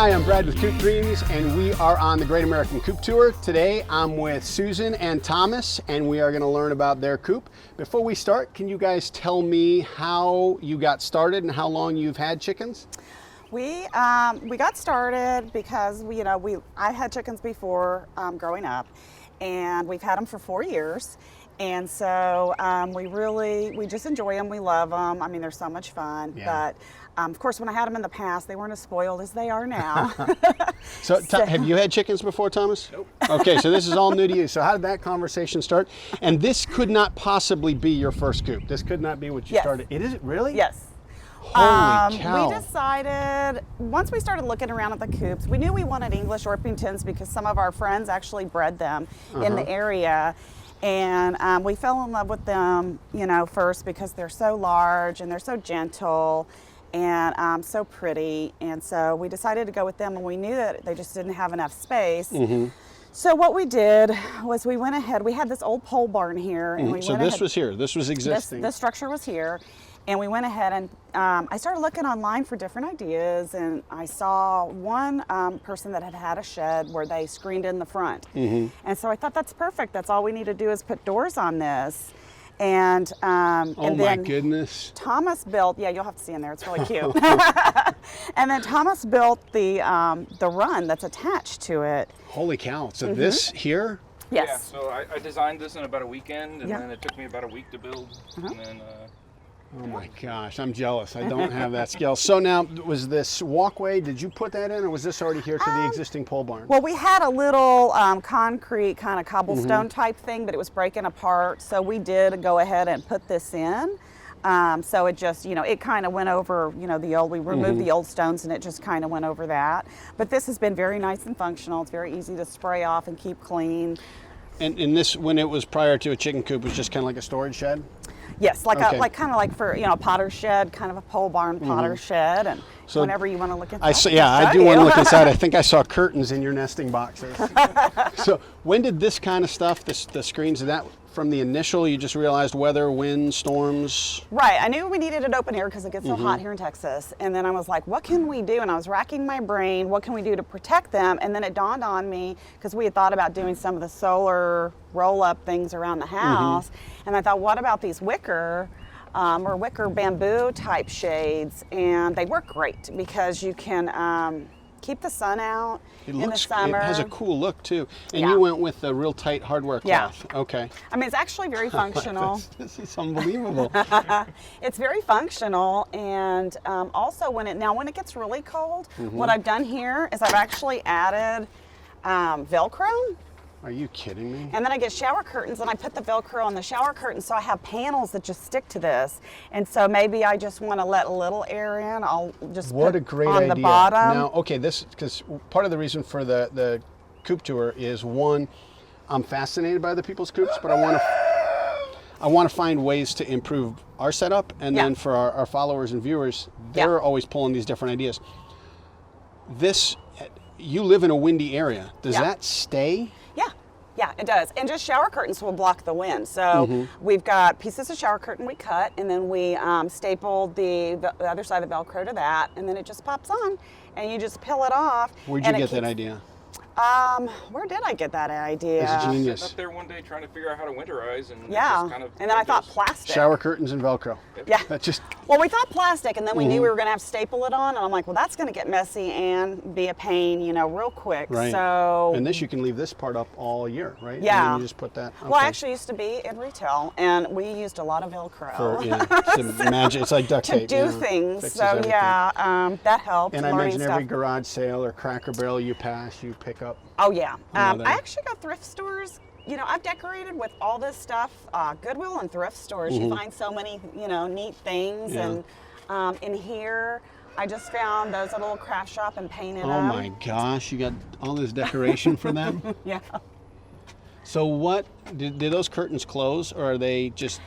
Hi, I'm Brad with Coop Dreams, and we are on the Great American Coop Tour. Today, I'm with Susan and Thomas, and we are going to learn about their coop. Before we start, can you guys tell me how you got started and how long you've had chickens? We got started because I had chickens before growing up, and we've had them for 4 years. And so we just enjoy them. We love them. I mean, they're so much fun. Yeah. But of course, when I had them in the past, they weren't as spoiled as they are now. So, have you had chickens before, Thomas? Nope. Okay, so this is all new to you. So how did that conversation start? And this could not possibly be your first coop. This could not be what you Yes. started. It is really? Yes. Holy cow. We decided, once we started looking around at the coops, we knew we wanted English Orpingtons because some of our friends actually bred them in the area. And we fell in love with them, first because they're so large and they're so gentle and so pretty. And so we decided to go with them, and we knew that they just didn't have enough space. So what we did was we went ahead, we had this old pole barn here. And So this was here, this was existing. This structure was here. And we went ahead and I started looking online for different ideas, and I saw one person that had a shed where they screened in the front. And so I thought, that's perfect. That's all we need to do is put doors on this. And Oh and my then goodness. Thomas built, yeah, you'll have to see in there. It's really cute. And then Thomas built the run that's attached to it. Holy cow. So this here? Yes. Yeah, so I designed this in about a weekend, and Yeah. then it took me about a week to build. And then, Oh my gosh, I'm jealous. I don't have that skill. So now, was this walkway, did you put that in, or was this already here to the existing pole barn? Well, we had a little concrete kind of cobblestone type thing, but it was breaking apart. So we did go ahead and put this in. So it just, it kind of went over, we removed the old stones, and it just kind of went over that. But this has been very nice and functional. It's very easy to spray off and keep clean. And this, when it was prior to a chicken coop, was just kind of like a storage shed? Yes, Okay. kind of like for a potter shed, kind of a pole barn potter shed, and So whenever you want to look inside. I do want to look inside. I think I saw curtains in your nesting boxes. So when did this kind of stuff, the screens, did that from the initial, you just realized weather, wind, storms? Right, I knew we needed it open here because it gets so hot here in Texas. And then I was like, what can we do? And I was racking my brain, what can we do to protect them? And then it dawned on me, because we had thought about doing some of the solar roll-up things around the house. And I thought, what about these wicker or wicker bamboo type shades? And they work great because you can keep the sun out in the summer. It has a cool look too. And Yeah. you went with the real tight hardware cloth. Yeah. Okay. I mean, it's actually very functional. This is unbelievable. It's very functional, and also when it gets really cold, what I've done here is I've actually added Velcro. Are you kidding me? And then I get shower curtains, and I put the Velcro on the shower curtains, so I have panels that just stick to this. And so maybe I just want to let a little air in. I'll just What put a great on idea. the bottom. Now, okay, because part of the reason for the coop tour is, one, I'm fascinated by the people's coops, but I want to find ways to improve our setup, and then for our followers and viewers, they're always pulling these different ideas. You live in a windy area. Does that stay? Yeah, it does. And just shower curtains will block the wind. So we've got pieces of shower curtain we cut, and then we stapled the other side of the Velcro to that, and then it just pops on, and you just peel it off. Where'd you get that idea? Where did I get that idea? It's genius. sitting up there one day trying to figure out how to winterize, and it Yeah, just kind of and then I thought just- plastic. Shower curtains and Velcro. Yeah. That just, Well, we thought plastic, and then we knew we were going to have to staple it on, and I'm like, well, that's going to get messy and be a pain, real quick. right. So, And this, you can leave this part up all year, right? And Yeah. then you just put that. well, I okay. actually used to be in retail, and we used a lot of Velcro To magic, it's like duct to tape. do things. Fixes So everything. that helped. And I learning imagine stuff. every garage sale or Cracker Barrel you pass, you pick up. Oh yeah, Another- I actually go thrift stores. I've decorated with all this stuff. Goodwill and thrift stores, you find so many, neat things. Yeah. And in here, I just found those at a little craft shop and painted Oh them. my gosh, you got all this decoration for them? Yeah. So what, did those curtains close, or are they just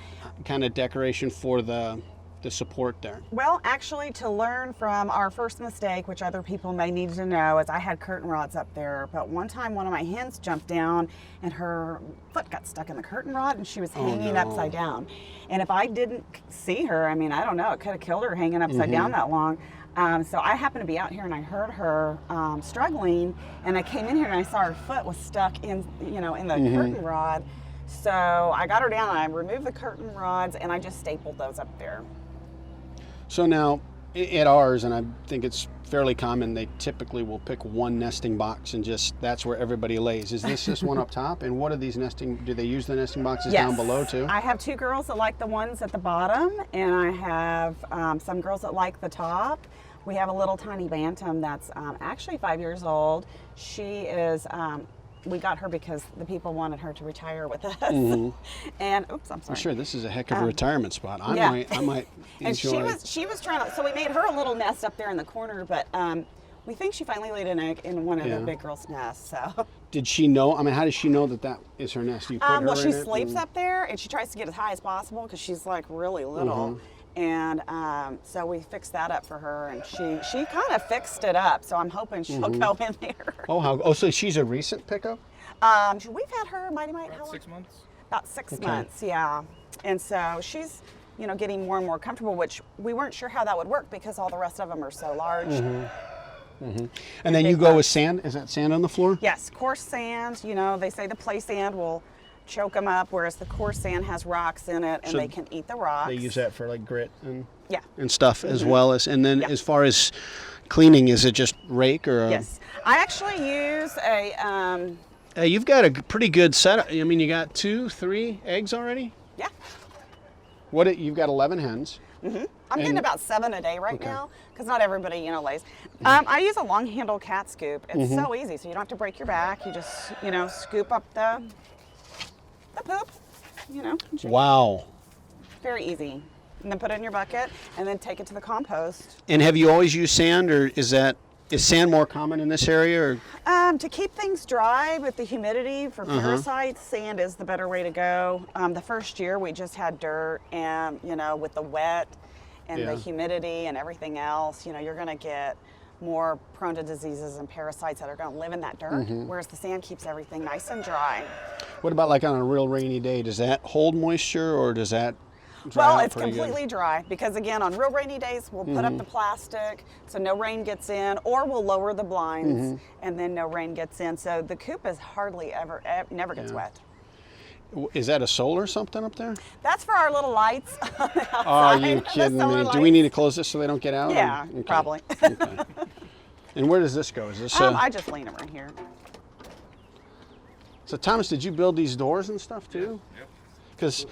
kind of decoration for the support there? Well, actually, to learn from our first mistake, which other people may need to know, is I had curtain rods up there. But one time, one of my hens jumped down, and her foot got stuck in the curtain rod, and she was hanging no. upside down. And if I didn't see her, I mean, I don't know, it could have killed her hanging upside down that long. So I happened to be out here and I heard her struggling, and I came in here and I saw her foot was stuck in, in the curtain rod. So I got her down and I removed the curtain rods and I just stapled those up there. So now, at ours, and I think it's fairly common, they typically will pick one nesting box and that's where everybody lays. Is this one up top? And what are these do they use the nesting boxes down below too? I have 2 girls that like the ones at the bottom, and I have some girls that like the top. We have a little tiny bantam that's actually 5 years old. She is, we got her because the people wanted her to retire with us. And, oops, I'm sorry. I'm sure this is a heck of a retirement spot. I might and enjoy. she was trying to, so we made her a little nest up there in the corner, but we think she finally laid an egg in one of the big girls' nests. So. Did she know? I mean, how does she know that is her nest? You put her well, she in it sleeps up there, and she tries to get as high as possible because she's like really little. And so we fixed that up for her, and she kind of fixed it up. So I'm hoping she'll go in there. Oh, so she's a recent pickup? We've had her, Mighty Mite, how long? 6 months. About 6 months, yeah. And so she's, getting more and more comfortable, which we weren't sure how that would work because all the rest of them are so large. And then you go with sand? Is that sand on the floor? Yes, coarse sand. They say the play sand will choke them up, whereas the coarse sand has rocks in it, and So they can eat the rocks. They use that for like grit and and stuff as well as. And then as far as cleaning, is it just rake or? Yes, I actually use a. You've got a pretty good setup. I mean, you got 2, 3 eggs already. Yeah. You've got 11 hens. I'm getting about 7 a day right now because not everybody, lays. I use a long handle cat scoop. It's so easy, so you don't have to break your back. You just, scoop up the poop, Wow. Very easy. And then put it in your bucket and then take it to the compost. And have you always used sand, or is sand more common in this area? Or? To keep things dry with the humidity for parasites, sand is the better way to go. The first year we just had dirt, and with the wet and the humidity and everything else, you're going to get more prone to diseases and parasites that are going to live in that dirt, whereas the sand keeps everything nice and dry. What about like on a real rainy day? Does that hold moisture, or does that dry out It's pretty completely good? dry because, again, on real rainy days, we'll put up the plastic so no rain gets in, or we'll lower the blinds and then no rain gets in. So the coop is hardly never gets wet. Is that a solar something up there? That's for our little lights on the outside. Are you The kidding solar me? Do we lights. need to close this so they don't get out? Yeah, Okay. probably. Okay. And where does this go? Is this? I just lean it right here. So Thomas, did you build these doors and stuff too? Yep. Because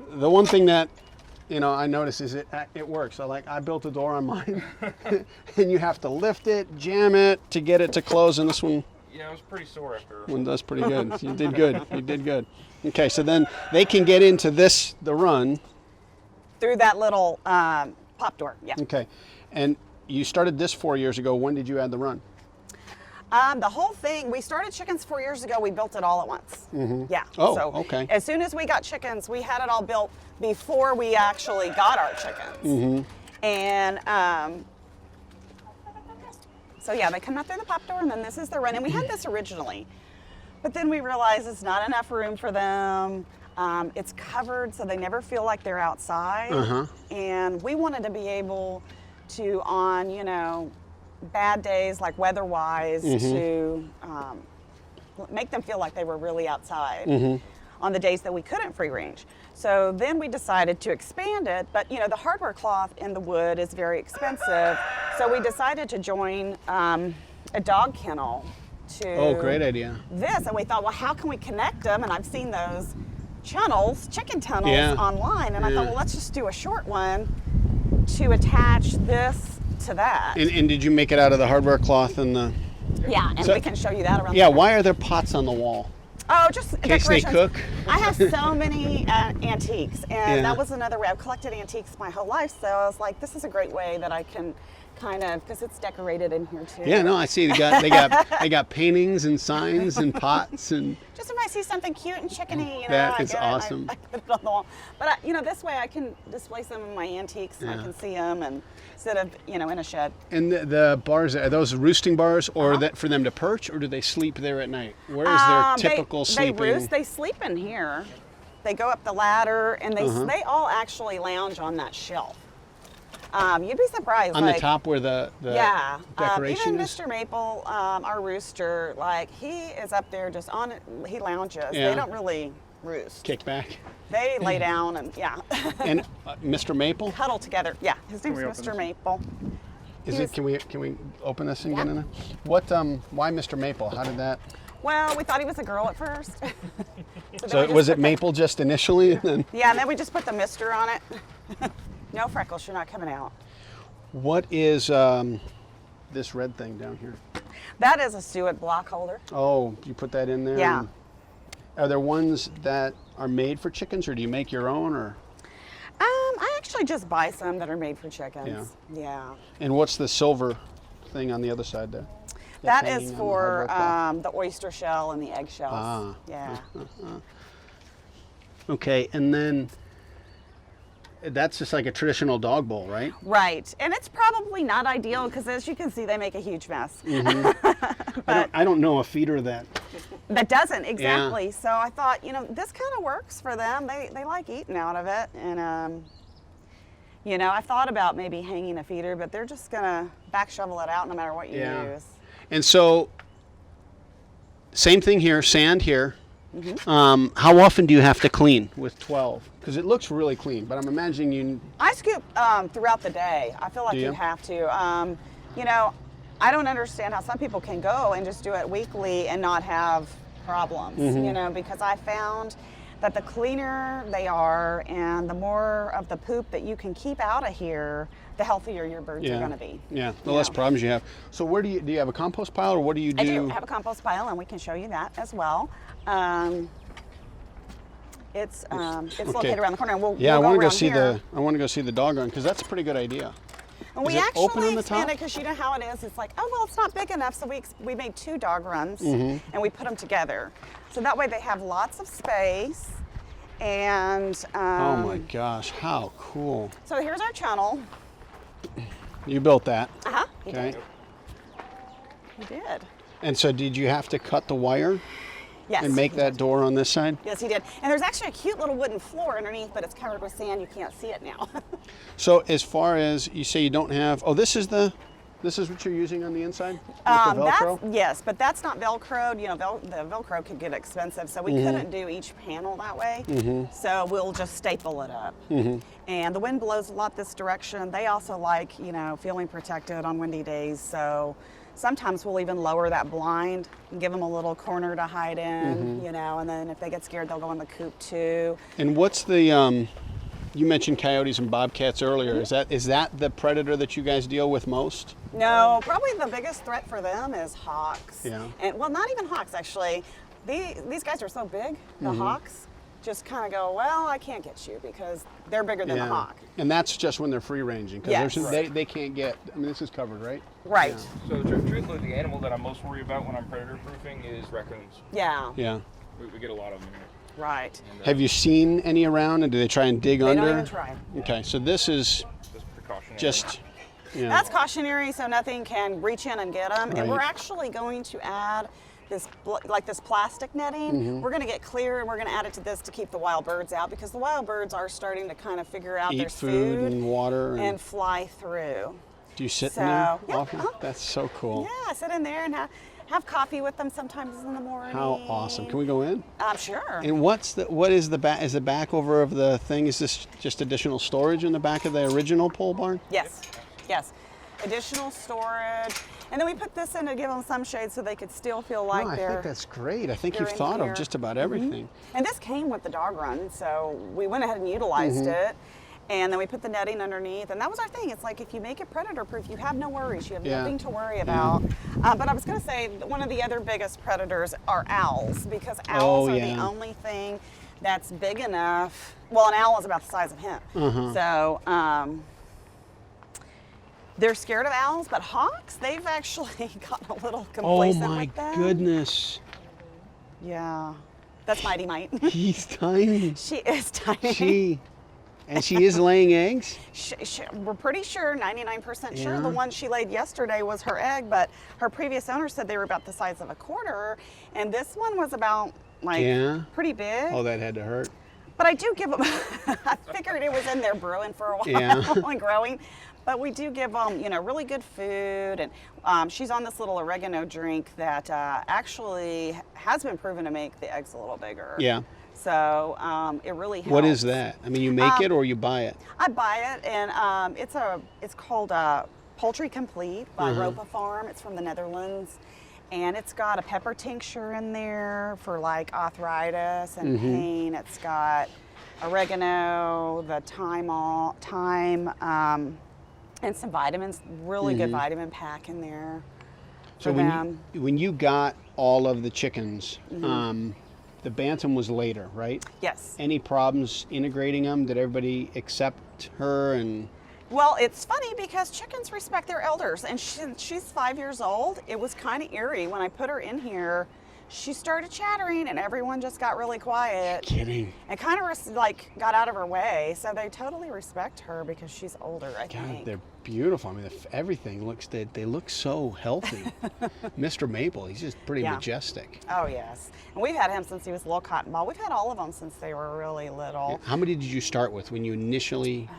the one thing that I notice is it works. I built a door on mine, and you have to lift it, jam it to get it to close. And this one Yeah, I was pretty sore after. does pretty good. You did good. You did good. Okay, so then they can get into the run. Through that little pop door, yeah. Okay, and you started this 4 years ago. When did you add the run? The whole thing, we started chickens 4 years ago. We built it all at once. Yeah. Oh, so okay. As soon as we got chickens, we had it all built before we actually got our chickens. And so yeah, they come out through the pop door, and then this is the run. And we had this originally, but then we realized it's not enough room for them. It's covered, so they never feel like they're outside. And we wanted to be able to, on bad days, like weather-wise, to make them feel like they were really outside on the days that we couldn't free range. So then we decided to expand it, but the hardware cloth in the wood is very expensive, so we decided to join a dog kennel to Oh, great idea. this, and we thought, well, how can we connect them? And I've seen those chicken tunnels online, and I thought, well, let's just do a short one to attach this to that. And did you make it out of the hardware cloth and the? Yeah, and So- we can show you that around. Yeah. the Why are there pots on the wall? Oh, just In case they decorations. cook? I have so many antiques, and Yeah. that was another way. I've collected antiques my whole life, so I was like, this is a great way that I can kind of, because it's decorated in here too. Yeah. No, I see. They got paintings and signs and pots and. Just if I see something cute and chickeny, That I is get it and awesome. I put it on the wall. But this way I can display some of my antiques, and I can see them, and instead of in a shed. And the bars, are those roosting bars, or that for them to perch, or do they sleep there at night? Where is their typical sleeping? They roost. They sleep in here. They go up the ladder, and they all actually lounge on that shelf. You'd be surprised. On the top where the Yeah, decoration even is? Mr. Maple, our rooster, like he is up there just on it. He lounges. Yeah. They don't really roost. Kick back. They lay down and yeah, And Mr. Maple? huddle together. Yeah, his name's we open Mr. this? Maple. Is it? Can we open this and Yeah. get in it? What? Why Mr. Maple? How did that? Well, we thought he was a girl at first. then So we just was it put the- Maple just initially, and then Yeah, and then we just put the Mr. on it. No freckles, you're not coming out. what is this red thing down here? That is a suet block holder. Oh, you put that in there? Yeah. And are there ones that are made for chickens, or do you make your own, or? I actually just buy some that are made for chickens. Yeah. And what's the silver thing on the other side there? That That's is hanging on the for hardwood block. the oyster shell and the eggshells. Ah. Yeah. Okay, and then that's just like a traditional dog bowl, right? Right. And it's probably not ideal because as you can see, they make a huge mess. I don't know a feeder that. That doesn't, exactly. So I thought, this kind of works for them. They like eating out of it. And, I thought about maybe hanging a feeder, but they're just going to back shovel it out no matter what you use. And so, same thing here, sand here. How often do you have to clean with 12? Because it looks really clean, but I'm imagining you. I scoop throughout the day. I feel like Do you? you have to. I don't understand how some people can go and just do it weekly and not have problems, because I found that the cleaner they are and the more of the poop that you can keep out of here, the healthier your birds are going to be. Yeah, the less problems you have. So where do you have a compost pile, or what do you do? I do have a compost pile, and we can show you that as well. It's located around the corner, and we'll Yeah, we'll I want to go around see here. I want to go see the dog run because that's a pretty good idea. And Is we it open actually on the expanded top? because you know how it is. It's like, oh well, it's not big enough, so we made 2 dog runs and we put them together, so that way they have lots of space. And Oh my gosh, how cool! so here's our channel. You built that, He okay? did. He did. And so, did you have to cut the wire Yes. and make he that did. door on this side? Yes, he did. And there's actually a cute little wooden floor underneath, but it's covered with sand. You can't see it now. So, as far as you say, you don't have. Oh, this is what you're using on the inside with the Velcro. Yes, but that's not Velcroed. The Velcro could get expensive, so we couldn't do each panel that way. So we'll just staple it up. And the wind blows a lot this direction. They also like, feeling protected on windy days. So sometimes we'll even lower that blind and give them a little corner to hide in, and then if they get scared, they'll go in the coop too. And what's the? You mentioned coyotes and bobcats earlier. Is that the predator that you guys deal with most? No, probably the biggest threat for them is hawks. Yeah. And well, not even hawks actually. These guys are so big. The hawks just kind of go, well, I can't get you because they're bigger than the hawk. And that's just when they're free ranging. Yes. They can't get. I mean, this is covered, right? Right. So truthfully, the animal that I'm most worried about when I'm predator proofing is raccoons. Yeah. Yeah. We get a lot of them here. Right. And, Have you seen any around, and do they try and dig They under? don't even try. Okay, so this is just precautionary. just. Yeah. That's cautionary, so nothing can reach in and get them. And we're Right. actually going to add this plastic netting. We're going to get clear, and we're going to add it to this to keep the wild birds out because the wild birds are starting to kind of figure out their Eat food and water. and fly through. Do you sit So, in there yeah, often? That's so cool. Yeah, sit in there and have coffee with them sometimes in the morning. How awesome! Can we go in? Sure. And what is the back? Is the back over of the thing? Is this just additional storage in the back of the original pole barn? Yes, yes. Additional storage. And then we put this in to give them some shade so they could still feel like No, I they're... think that's great. I think they're you've in thought here. of just about everything. And this came with the dog run, so we went ahead and utilized it. And then we put the netting underneath, and that was our thing. It's like if you make it predator proof, you have no worries. You have Yeah. nothing to worry about. But I was going to say one of the other biggest predators are owls because owls are yeah. the only thing that's big enough. Well, an owl is about the size of him. So they're scared of owls, but hawks, they've actually gotten a little Oh complacent my with them. goodness. Yeah, that's Mighty Might. He's tiny. She is tiny. And she is laying eggs? We're pretty sure, 99% sure, Yeah. the one she laid yesterday was her egg, but her previous owner said they were about the size of a quarter, and this one was about, Yeah. pretty big. Oh, that had to hurt. But I do give them, I figured it was in there brewing for a while Yeah. and growing. But we do give them, you know, really good food. And she's on this little oregano drink that actually has been proven to make the eggs a little bigger. Yeah. So it really helps. What is that? I mean, you make it or you buy it? I buy it, and it's called Poultry Complete by Ropa Farm. It's from the Netherlands. And it's got a pepper tincture in there for like arthritis and pain. It's got oregano, the thyme, and some vitamins. Really good vitamin pack in there. So when you got all of the chickens, the bantam was later, right? Yes. Any problems integrating them? Did everybody accept her? And Well, it's funny because chickens respect their elders, and she's 5 years old. It was kind of eerie when I put her in here. She started chattering, and everyone just got really quiet. kidding. And kind of like got out of her way. So they totally respect her because she's older, I God, think. they're beautiful. I mean, everything looks, they look so healthy. Mr. Maple, he's just pretty majestic. Oh, yes. And we've had him since he was a little cotton ball. We've had all of them since they were really little. How many did you start with when you initially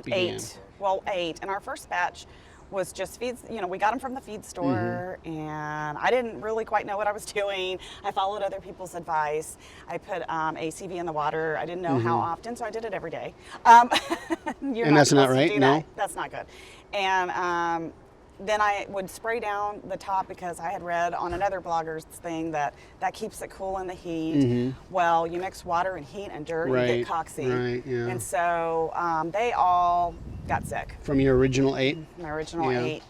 began? 8. Well, 8. And our first batch was just feeds. You know, we got them from the feed store, and I didn't really quite know what I was doing. I followed other people's advice. I put ACV in the water. I didn't know how often, so I did it every day. And that's not right, no? That's not good. And then I would spray down the top because I had read on another blogger's thing that keeps it cool in the heat. Well, you mix water and heat and dirt, you get coxy. Right, yeah. And so they all got sick. From your original 8? My original 8.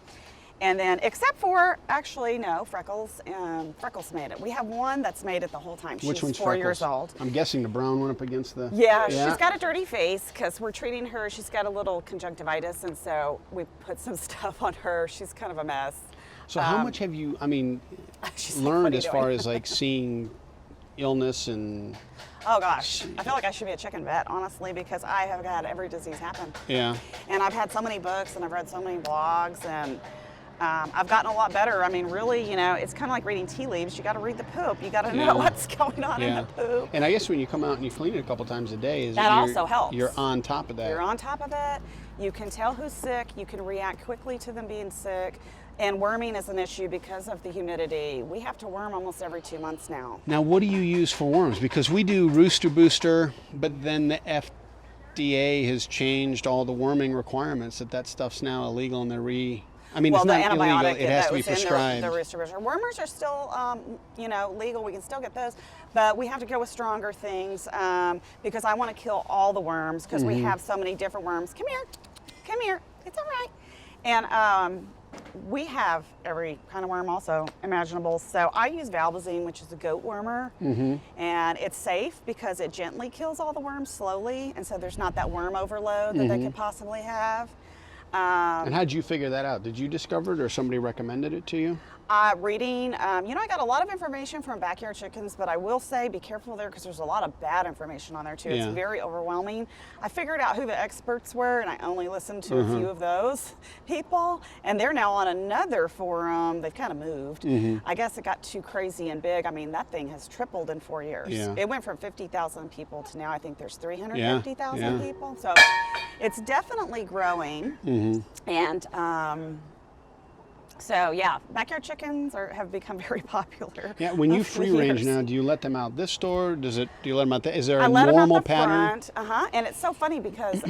And then, except for, actually, no, Freckles. Freckles made it. We have one that's made it the whole time. Which She's one's 4 years old. I'm guessing the brown one up against the... Yeah, she's got a dirty face because we're treating her. She's got a little conjunctivitis, and so we put some stuff on her. She's kind of a mess. So how much have you, I mean, She's like, learned "What are as you far doing?" as like seeing illness and... Oh gosh, I feel like I should be a chicken vet, honestly, because I have had every disease happen. Yeah. And I've had so many books, and I've read so many blogs, and I've gotten a lot better. I mean, really, you know, it's kind of like reading tea leaves. You got to read the poop. You got to know what's going on in the poop. And I guess when you come out and you clean it a couple times a day, That also helps. You're on top of that. You're on top of it. You can tell who's sick. You can react quickly to them being sick. And worming is an issue because of the humidity. We have to worm almost every 2 months now. Now, what do you use for worms? Because we do rooster booster, but then the FDA has changed all the worming requirements that stuff's now illegal, and I mean, Well, it's the not illegal. antibiotic It has to be was in prescribed. the rooster booster. Wormers are still, you know, legal. We can still get those, but we have to go with stronger things because I want to kill all the worms because we have so many different worms. Come here, it's all right. And we have every kind of worm also imaginable. So I use Valvazine, which is a goat wormer, and it's safe because it gently kills all the worms slowly, and so there's not that worm overload that they could possibly have. And how did you figure that out? Did you discover it or somebody recommended it to you? Reading, you know, I got a lot of information from Backyard Chickens, but I will say be careful there because there's a lot of bad information on there too. It's very overwhelming. I figured out who the experts were, and I only listened to a few of those people, and they're now on another forum. They've kind of moved. I guess it got too crazy and big. I mean, that thing has tripled in 4 years. Yeah. It went from 50,000 people to now I think there's 350,000 people. So it's definitely growing. And so yeah, backyard chickens have become very popular. Yeah, when you over the free range years. now, do you let them out this door? Do you let them out there? Is there a I let normal them out the pattern? front, and it's so funny because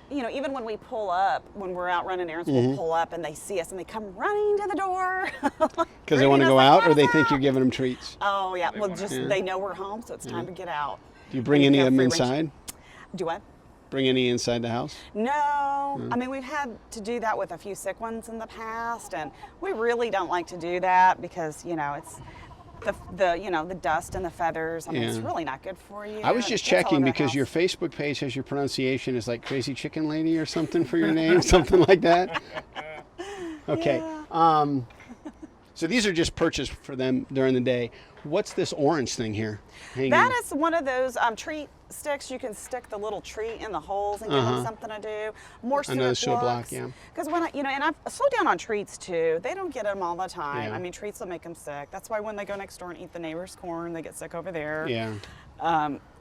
you know, even when we pull up, when we're out running errands, we'll pull up and they see us and they come running to the door. Because they want to go out, or they think you're giving them treats? Oh yeah, well they know we're home, so it's time to get out. Do you bring any of them inside? Do what? Bring any inside the house? No, I mean, we've had to do that with a few sick ones in the past, and we really don't like to do that because, you know, it's the dust and the feathers. I mean, it's really not good for you. I was just It's all checking over the because house. your Facebook page has your pronunciation is like Crazy Chicken Lady or something for your name, something like that. Okay. So these are just purchased for them during the day. What's this orange thing here? Hanging? That is one of those treat sticks. You can stick the little treat in the holes and give them something to do. More Another suet suet block, blocks. yeah. Because when and I've slowed down on treats too. They don't get them all the time. Yeah. I mean, treats will make them sick. That's why when they go next door and eat the neighbor's corn, they get sick over there. Yeah.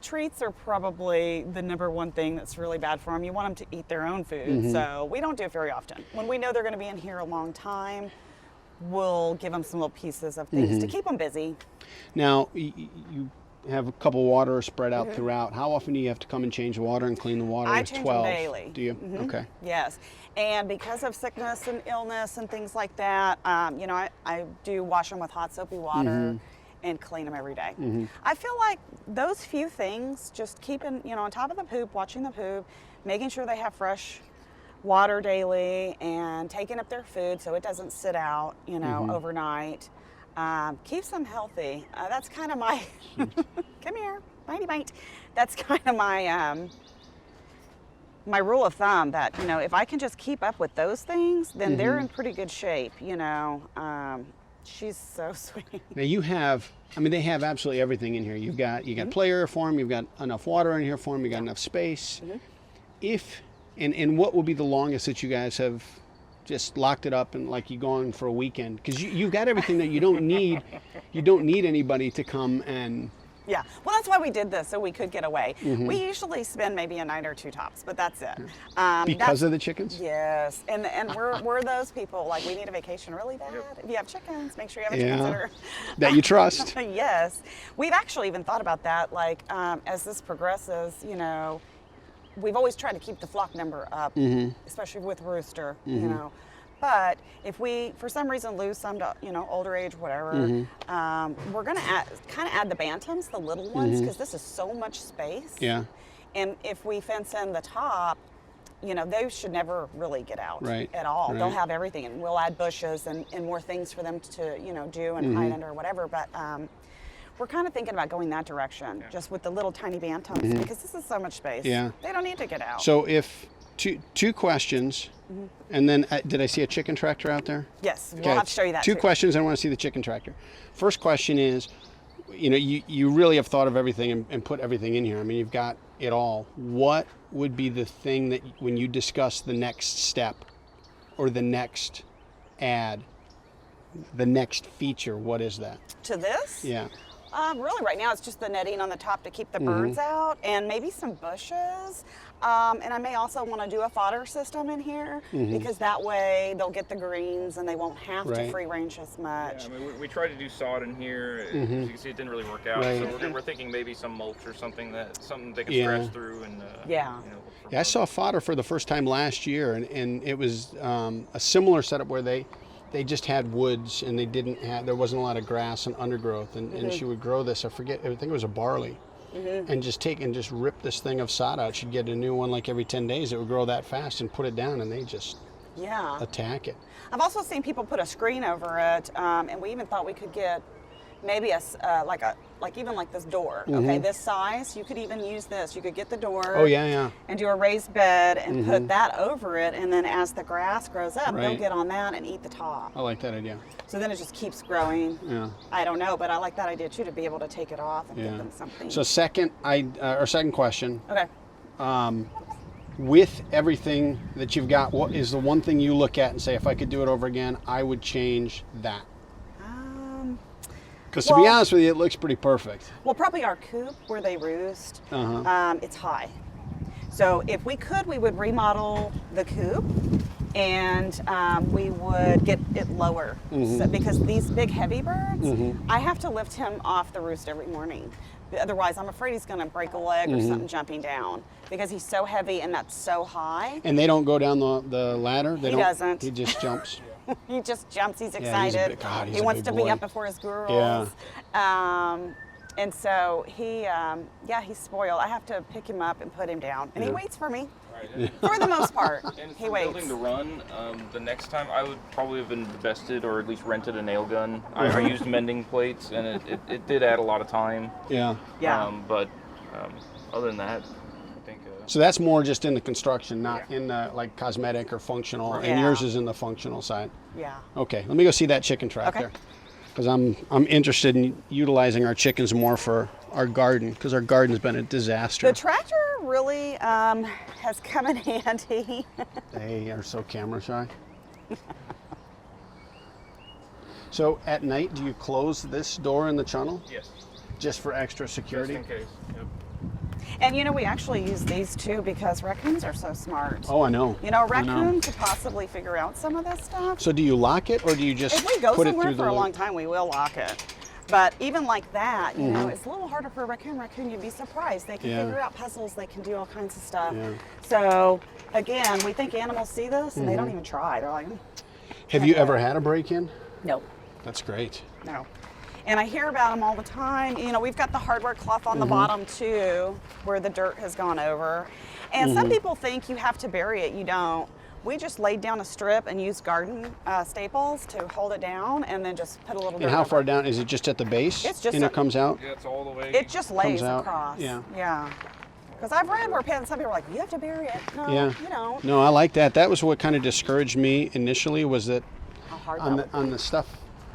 Treats are probably the number one thing that's really bad for them. You want them to eat their own food, so we don't do it very often. When we know they're going to be in here a long time, we'll give them some little pieces of things to keep them busy. Now, you have a couple waters spread out throughout. How often do you have to come and change the water and clean the water? I change 12. them daily. Do you? Okay. Yes, and because of sickness and illness and things like that, you know, I do wash them with hot soapy water and clean them every day. I feel like those few things, just keeping, you know, on top of the poop, watching the poop, making sure they have fresh water daily, and taking up their food so it doesn't sit out, you know, overnight, keeps them healthy. That's kind of my, come here, bitey bite. That's kind of my, my rule of thumb, that, you know, if I can just keep up with those things, then they're in pretty good shape, you know. She's so sweet. Now you have, I mean, they have absolutely everything in here. You got play area for them. You've got enough water in here for them. You got enough space. If and what would be the longest that you guys have just locked it up and like you gone for a weekend? Because you've got everything that you don't need. You don't need anybody to come and. Yeah, well, that's why we did this, so we could get away. We usually spend maybe a night or two tops, but that's it. Because of the chickens? Yes, and we're those people, like, we need a vacation really bad. If you have chickens, make sure you have chickens that are... That you trust. Yes. We've actually even thought about that, like, as this progresses, you know, we've always tried to keep the flock number up, especially with rooster, you know. But if we, for some reason, lose some to, you know, older age, whatever, we're going to kind of add the bantams, the little ones, because this is so much space. Yeah. And if we fence in the top, you know, they should never really get out at all. Right. They'll have everything, and we'll add bushes and more things for them to, you know, do and hide under or whatever. But we're kind of thinking about going that direction, just with the little tiny bantams, because this is so much space. Yeah. They don't need to get out. So if two questions, and then did I see a chicken tractor out there? Yes, Okay, we'll have to show you that Two too. questions. I want to see the chicken tractor. First question is, you know, you really have thought of everything and put everything in here. I mean, you've got it all. What would be the thing that when you discuss the next step or the next ad, the next feature, what is that? To this? Yeah. Really, right now it's just the netting on the top to keep the birds out, and maybe some bushes. And I may also want to do a fodder system in here, because that way they'll get the greens and they won't have to free range as much. Yeah, I mean, we tried to do sod in here. As you can see, it didn't really work out. Right. So we're thinking maybe some mulch or something they can scratch through and you know, look for Yeah, I saw fodder for the first time last year, and it was a similar setup where they just had woods, and there wasn't a lot of grass and undergrowth, and she would grow this, I think it was a barley, and just rip this thing of sod out. She'd get a new one like every 10 days. It would grow that fast, and put it down, and they just attack it. I've also seen people put a screen over it, and we even thought we could get maybe even like this door, okay, this size. You could even use this. You could get the door. Oh yeah. And do a raised bed and put that over it, and then as the grass grows up, they'll get on that and eat the top. I like that idea. So then it just keeps growing. Yeah. I don't know, but I like that idea too, to be able to take it off and give them something. So second question. Okay. With everything that you've got, what is the one thing you look at and say, if I could do it over again, I would change that? Because to be honest with you, it looks pretty perfect. Well, probably our coop where they roost, it's high. So if we could, we would remodel the coop, and we would get it lower. So, because these big heavy birds, I have to lift him off the roost every morning. Otherwise, I'm afraid he's going to break a leg or something jumping down, because he's so heavy and that's so high. And they don't go down the ladder? He doesn't. He just jumps? He just jumps. He's Yeah, excited. he's he a wants big to boy. be up before his girls. Yeah. And so he's spoiled. I have to pick him up and put him down, and he waits for me. Right. For the most part, And he for waits. building the run, the next time I would probably have invested or at least rented a nail gun. I used mending plates, and it did add a lot of time. Yeah. Yeah. But other than that, I think. So that's more just in the construction, not in the like cosmetic or functional. Right. And Yeah. yours is in the functional side. Yeah. Okay, let me go see that chicken tractor. Okay. Because I'm interested in utilizing our chickens more for our garden, because our garden's been a disaster. The tractor really has come in handy. They are so camera shy. So at night, do you close this door in the tunnel? Yes. just for extra security. Just in case. Yep. And you know, we actually use these too because raccoons are so smart. Oh, I know. You know, a I know. raccoon could possibly figure out some of this stuff. So do you lock it, or do you just If we go put it somewhere through the for a loop? long time, we will lock it. But even like that, you Mm-hmm. know, it's a little harder for a raccoon. Raccoon, you'd be surprised. They can Yeah. figure out puzzles. They can do all kinds of stuff. Yeah. So again, we think animals see this and they Mm-hmm. don't even try. They're like, Have you ever had a break-in? no, That's great. no. And I hear about them all the time. You know, we've got the hardware cloth on the Mm-hmm. bottom too, where the dirt has gone over. And Mm-hmm. some people think you have to bury it. You don't. We just laid down a strip and used garden staples to hold it down, and then just put a little. And dirt how over far it. down? Is it just at the base? It's just and a- it comes out? Yeah, it's all the way. It just lays out, across. yeah. Yeah. Because I've read where some people are like, you have to bury it. No, Yeah. you don't. No, I like that. That was what kind of discouraged me initially, was that How hard on that the, on the stuff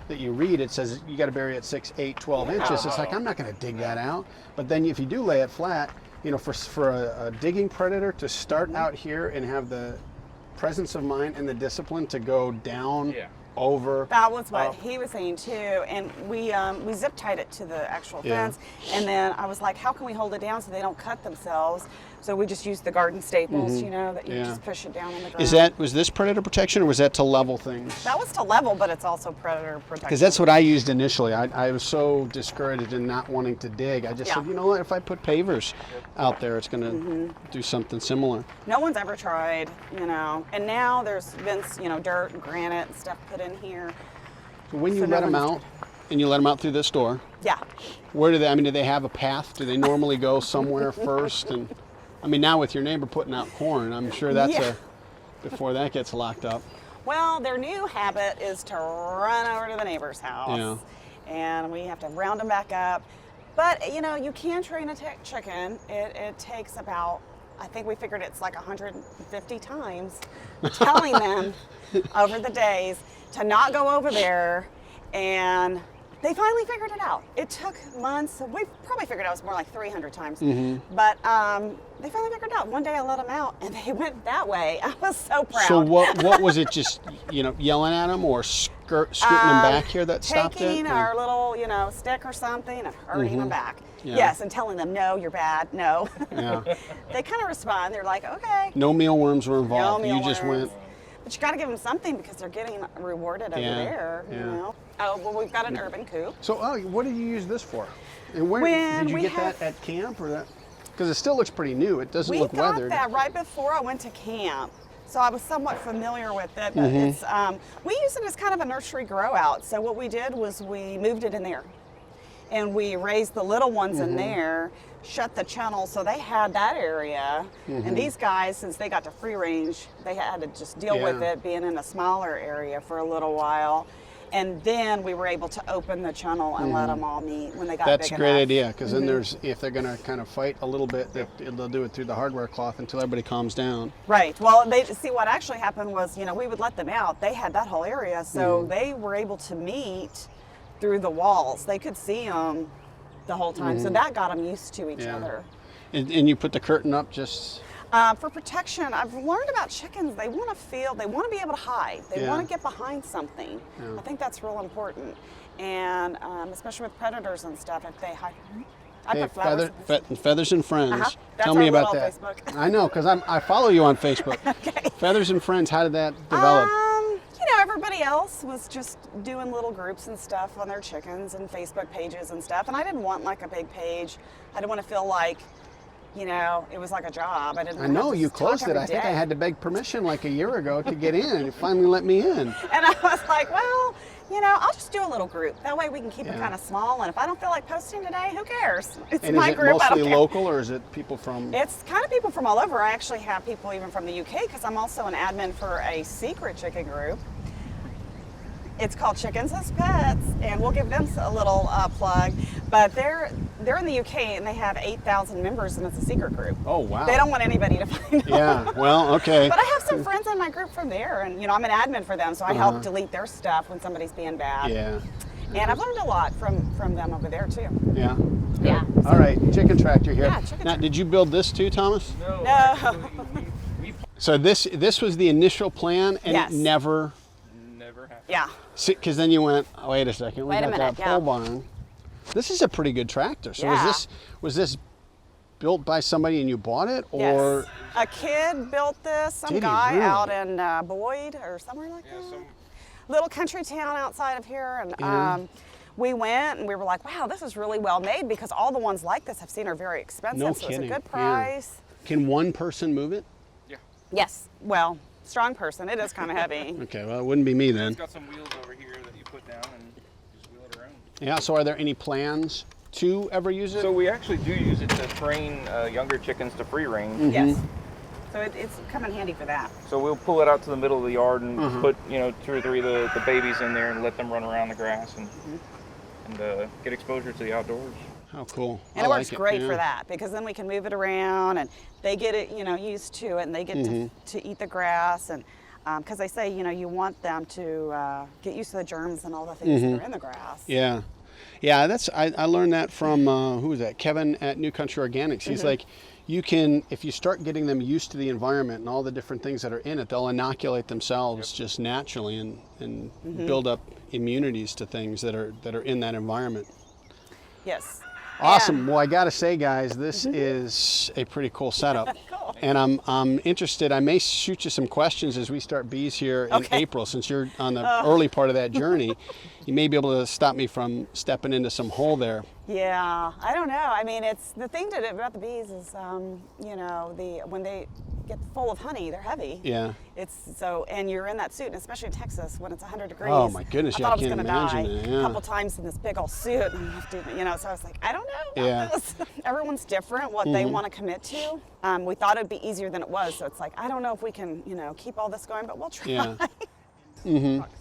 that you read, it says you got to bury it 6, 8, 12 inches. It's like, I'm not going to dig that out. But then if you do lay it flat, you know, for a digging predator to start out here and have the presence of mind and the discipline to go down, Yeah. over. That was what up. he was saying too, and we zip tied it to the actual Yeah. fence, and then I was like, how can we hold it down so they don't cut themselves? So we just used the garden staples, you know, that you Yeah. just push it down on the ground. Is that, was this predator protection, or was that to level things? That was to level, but it's also predator protection. Because that's what I used initially. I was so discouraged in not wanting to dig. I just Yeah. said, you know what, if I put pavers out there, it's going to do something similar. No one's ever tried, you know, and now there's been, you know, dirt and granite and stuff put in here. So when you So no let them one's- out, and you let them out through this door, Yeah. where do they, I mean, do they have a path? Do they normally go somewhere first? And I mean, now with your neighbor putting out corn, I'm sure that's Yeah. before that gets locked up. Well, their new habit is to run over to the neighbor's house, Yeah. and we have to round them back up. But you know, you can train a chicken. It takes about, I think we figured it's like 150 times, telling them over the days to not go over there, and they finally figured it out. It took months. We probably figured out it was more like 300 times. But they finally figured it out. One day I let them out, and they went that way. I was so proud. So what was it, just, you know, yelling at them or scooting them back here that stopped it? Taking or- our little, you know, stick or something and hurting them back. Yeah. Yes, and telling them, no, you're bad, no. Yeah. They kind of respond. They're like, okay. No mealworms were involved. No You just mealworms. went. But you got to give them something because they're getting rewarded over Yeah, there, you yeah. know. Oh, well, we've got an urban coop. So, what did you use this for? And where When did you we get have- that at camp, or that? Because it still looks pretty new. It doesn't We look got weathered. that right before I went to camp. So I was somewhat familiar with it, but Mm-hmm. it's, we use it as kind of a nursery grow out. So what we did was we moved it in there. And we raised the little ones Mm-hmm. in there, shut the channel, so they had that area. Mm-hmm. And these guys, since they got to free range, they had to just deal with Yeah. it being in a smaller area for a little while. And then we were able to open the channel and let them all meet when they got That's big a great enough. idea, because then there's, if they're going to kind of fight a little bit, they'll do it through the hardware cloth until everybody calms down. Right. Well, they see what actually happened was, you know, we would let them out. They had that whole area, so they were able to meet through the walls. They could see them the whole time, so that got them used to each Yeah. other. And you put the curtain up just. For protection, I've learned about chickens. They want to feel, they want to be able to hide. They Yeah. want to get behind something. Yeah. I think that's real important, and especially with predators and stuff, if they hide. I Hey, put flowers. Feathers and Friends. Uh-huh. That's Tell me our about little that. Facebook. I know, because I follow you on Facebook. Okay. Feathers and Friends. How did that develop? You know, everybody else was just doing little groups and stuff on their chickens and Facebook pages and stuff, and I didn't want like a big page. I didn't want to feel like, you know, it was like a job. I didn't. I wanna know have to you talk closed it. every I think I day. had to beg permission like a year ago to get in, and you finally let me in. And I was like, well, you know, I'll just do a little group. That way we can keep it Yeah. kind of small. And if I don't feel like posting today, who cares? It's And my is it group. I don't mostly care. local, or is it people from? It's kind of people from all over. I actually have people even from the UK because I'm also an admin for a secret chicken group. It's called Chickens as Pets, and we'll give them a little plug. But they're in the UK and they have 8,000 members, and it's a secret group. Oh, wow. They don't want anybody to find out. Yeah. Well, okay. But I have some friends in my group from there, and you know I'm an admin for them, so I help delete their stuff when somebody's being bad. Yeah. And I've learned a lot from them over there too. Yeah. Yeah. All right, chicken tractor here. Yeah, chicken Now, tractor. did you build this too, Thomas? No. No. Actually, we So this was the initial plan, and Yes. it never. never happened. Yeah. Because then you went, oh, wait a second, we Wait a got minute, that pole yeah. barn. This is a pretty good tractor. So Yeah. was this built by somebody and you bought it, or? Yes. A kid built this, some Did he guy really? out in Boyd or somewhere like that. Little country town outside of here. And Yeah. we went and we were like, wow, this is really well made, because all the ones like this I've seen are very expensive. No so kidding. it's a good Yeah. price. Can one person move it? Yeah. Yes. Well, strong person. It is kind of heavy. Okay, well, it wouldn't be me then. It's got some wheels over here that you put down and just wheel it around. Yeah, so are there any plans to ever use it? So we actually do use it to train younger chickens to free range. Yes. So it's come in handy for that. So we'll pull it out to the middle of the yard and Uh-huh. put, 2 or 3 of the babies in there and let them run around the grass and get exposure to the outdoors. How cool. And I it works like great yeah. for that, because then we can move it around and they get it, used to it, and they get to eat the grass. And because they say, you want them to get used to the germs and all the things that are in the grass. Yeah. Yeah, I learned that from, who was that? Kevin at New Country Organics. He's like, you can, if you start getting them used to the environment and all the different things that are in it, they'll inoculate themselves just naturally and build up immunities to things that are in that environment. Yes. Awesome. Well, I got to say, guys, this is a pretty cool setup. Cool. And I'm interested. I may shoot you some questions as we start bees here in Okay. April, since you're on the early part of that journey. You may be able to stop me from stepping into some hole there. Yeah, I don't know. I mean, it's the thing about the bees is, when they get full of honey, they're heavy. Yeah. And you're in that suit, and especially in Texas when it's 100 degrees. Oh, my goodness, I yeah, thought I I was can't going to die imagine that, yeah. a couple times in this big old suit, and you have to, so I was like, I don't know Yeah. about this. Everyone's different, what they want to commit to. We thought it'd be easier than it was, so it's like, I don't know if we can, keep all this going, but we'll try. Yeah.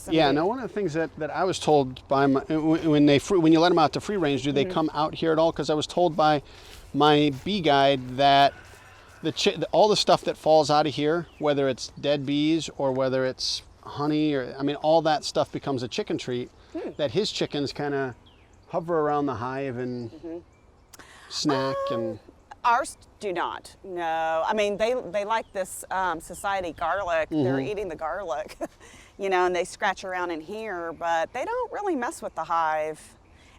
Yeah, now one of the things that I was told by when you let them out to free range, do they come out here at all? Because I was told by my bee guide that all the stuff that falls out of here, whether it's dead bees or whether it's honey, all that stuff becomes a chicken treat, that his chickens kind of hover around the hive and snack and... Ours do not. No, I mean they like this society garlic. They're eating the garlic, and they scratch around in here, but they don't really mess with the hive.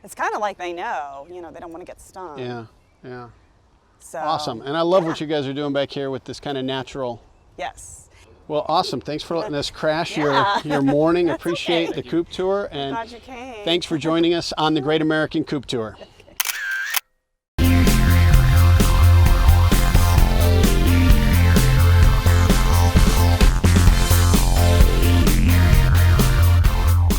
It's kind of like they know, they don't want to get stung. Yeah, yeah. So, Awesome. And I love what you guys are doing back here with this kind of natural. Yes. Well, awesome. Thanks for letting us crash Yeah. your morning. That's Appreciate okay. the Coop Tour. And Glad you came. thanks for joining us on the Great American Coop Tour.